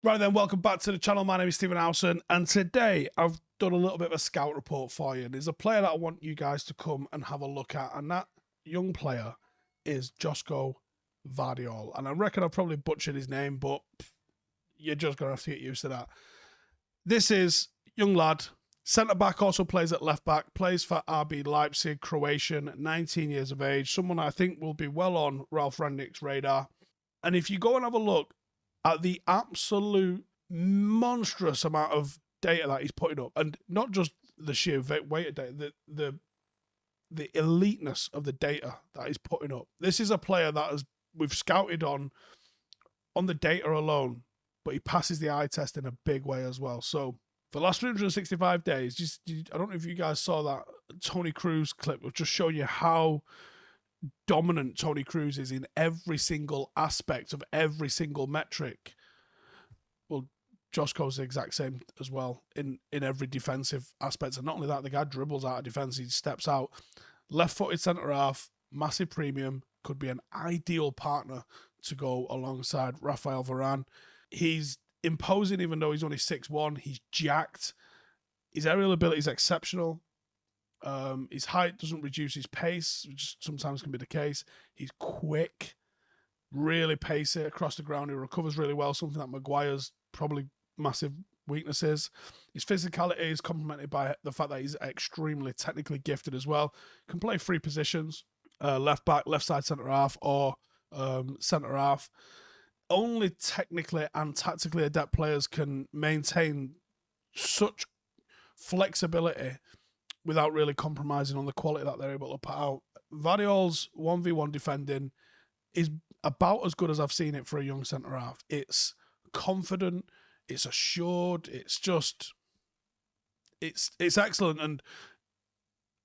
Right then, welcome back to the channel. My name is Stephen Howson, and today I've done a little bit of a scout report for you. There's a player that I want you guys to come and have a look at, and that young player is Josko Vardiol. And I reckon I've probably butchered his name, but you're just going to have to get used to that. This is young lad, centre back, also plays at left back, plays for RB Leipzig, Croatian, 19 years of age, someone I think will be well on Ralph Rangnick's radar. And if you go and have a look at the absolute monstrous amount of data that he's putting up, and not just the sheer weight of data, the eliteness of the data that he's putting up. This is a player that we've scouted on the data alone, but he passes the eye test in a big way as well. So for the last 365 days, I don't know if you guys saw that Tony Cruz clip, was just showing you how dominant Tony Cruz is in every single aspect of every single metric. Well, Josko's the exact same as well in every defensive aspect. And not only that, the guy dribbles out of defense, he steps out. Left-footed centre-half, massive premium, could be an ideal partner to go alongside Rafael Varane. He's imposing even though he's only 6'1". He's jacked. His aerial ability is exceptional. His height doesn't reduce his pace, which sometimes can be the case. He's quick, really pacey across the ground. He recovers really well, something that Maguire's probably massive weaknesses. His physicality is complemented by the fact that he's extremely technically gifted as well. Can play three positions, left back, left side centre half, or centre half. Only technically and tactically adept players can maintain such flexibility without really compromising on the quality that they're able to put out. Vardiol's 1v1 defending is about as good as I've seen it for a young centre-half. It's confident, it's assured, it's excellent. And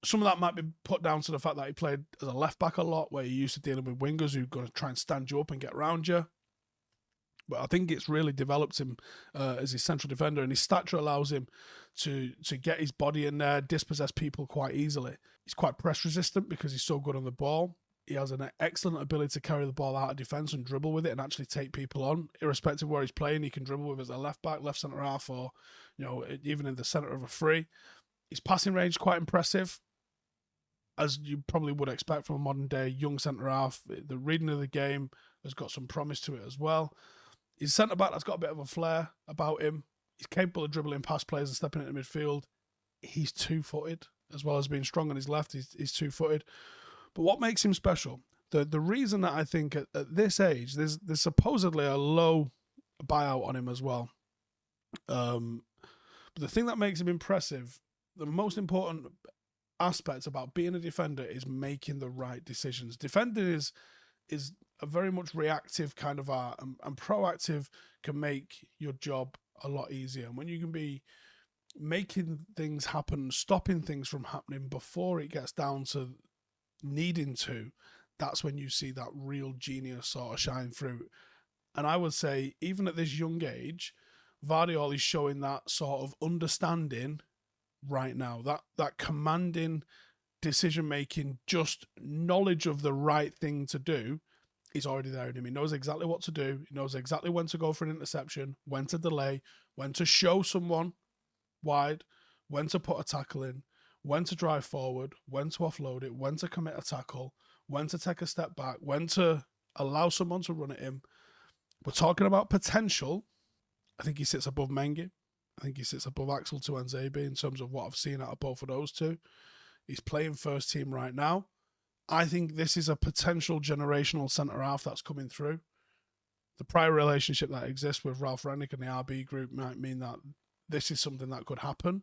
some of that might be put down to the fact that he played as a left-back a lot, where you're used to dealing with wingers who are going to try and stand you up and get around you. But I think it's really developed him as his central defender, and his stature allows him to get his body in there, dispossess people quite easily. He's quite press resistant because he's so good on the ball. He has an excellent ability to carry the ball out of defence and dribble with it and actually take people on. Irrespective of where he's playing, he can dribble with it as a left back, left centre half, or even in the centre of a free. His passing range is quite impressive, as you probably would expect from a modern day young centre half. The reading of the game has got some promise to it as well. He's centre back that's got a bit of a flair about him. He's capable of dribbling past players and stepping into midfield. He's two-footed, as well as being strong on his left. He's two-footed. But what makes him special? The reason that I think at this age, there's supposedly a low buyout on him as well. But the thing that makes him impressive, the most important aspect about being a defender is making the right decisions. Defending is a very much reactive kind of art, and proactive can make your job a lot easier. And when you can be making things happen, stopping things from happening before it gets down to needing to, that's when you see that real genius sort of shine through. And I would say, even at this young age, Vardiol is showing that sort of understanding right now, that commanding decision making, just knowledge of the right thing to do is already there in him. He knows exactly what to do. He knows exactly when to go for an interception, when to delay, when to show someone wide, when to put a tackle in, when to drive forward, when to offload it, when to commit a tackle, when to take a step back, when to allow someone to run at him. We're talking about potential. I think he sits above Mengi. I think he sits above Axel Tuanzebe in terms of what I've seen out of both of those two. He's playing first team right now. I think this is a potential generational centre-half that's coming through. The prior relationship that exists with Ralph Rangnick and the RB group might mean that this is something that could happen.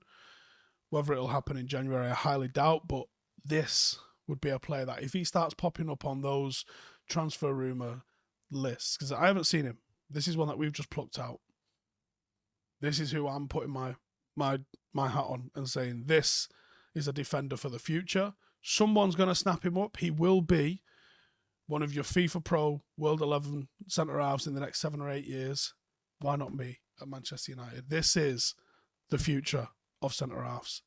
Whether it'll happen in January, I highly doubt, but this would be a player that if he starts popping up on those transfer rumour lists, because I haven't seen him. This is one that we've just plucked out. This is who I'm putting my hat on and saying this is a defender for the future. Someone's going to snap him up. He will be one of your FIFA Pro World 11 centre-halves in the next 7 or 8 years. Why not me at Manchester United? This is the future of centre-halves.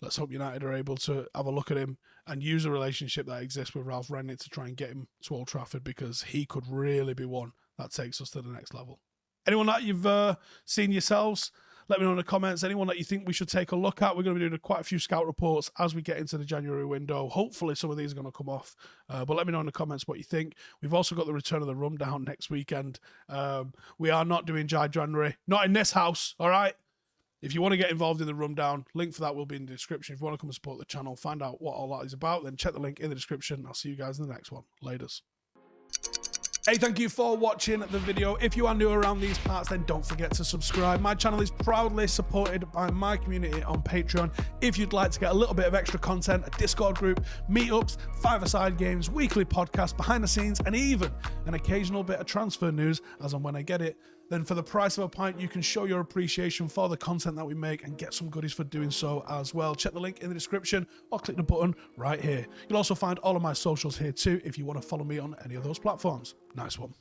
Let's hope United are able to have a look at him and use a relationship that exists with Ralph Rangnick to try and get him to Old Trafford, because he could really be one that takes us to the next level. Anyone that you've seen yourselves, let me know in the comments. Anyone that you think we should take a look at. We're going to be doing quite a few scout reports as we get into the January window. Hopefully some of these are going to come off. But let me know in the comments what you think. We've also got the return of the rundown next weekend. We are not doing January. Not in this house, all right? If you want to get involved in the rundown, link for that will be in the description. If you want to come and support the channel, find out what all that is about, then check the link in the description. I'll see you guys in the next one. Laters. Hey, thank you for watching the video. If you are new around these parts, then don't forget to subscribe. My channel is proudly supported by my community on Patreon. If you'd like to get a little bit of extra content, a Discord group, meetups, five-a-side games, weekly podcasts, behind the scenes, and even an occasional bit of transfer news as and when I get it, then for the price of a pint, you can show your appreciation for the content that we make and get some goodies for doing so as well. Check the link in the description or click the button right here. You'll also find all of my socials here too if you want to follow me on any of those platforms. Nice one.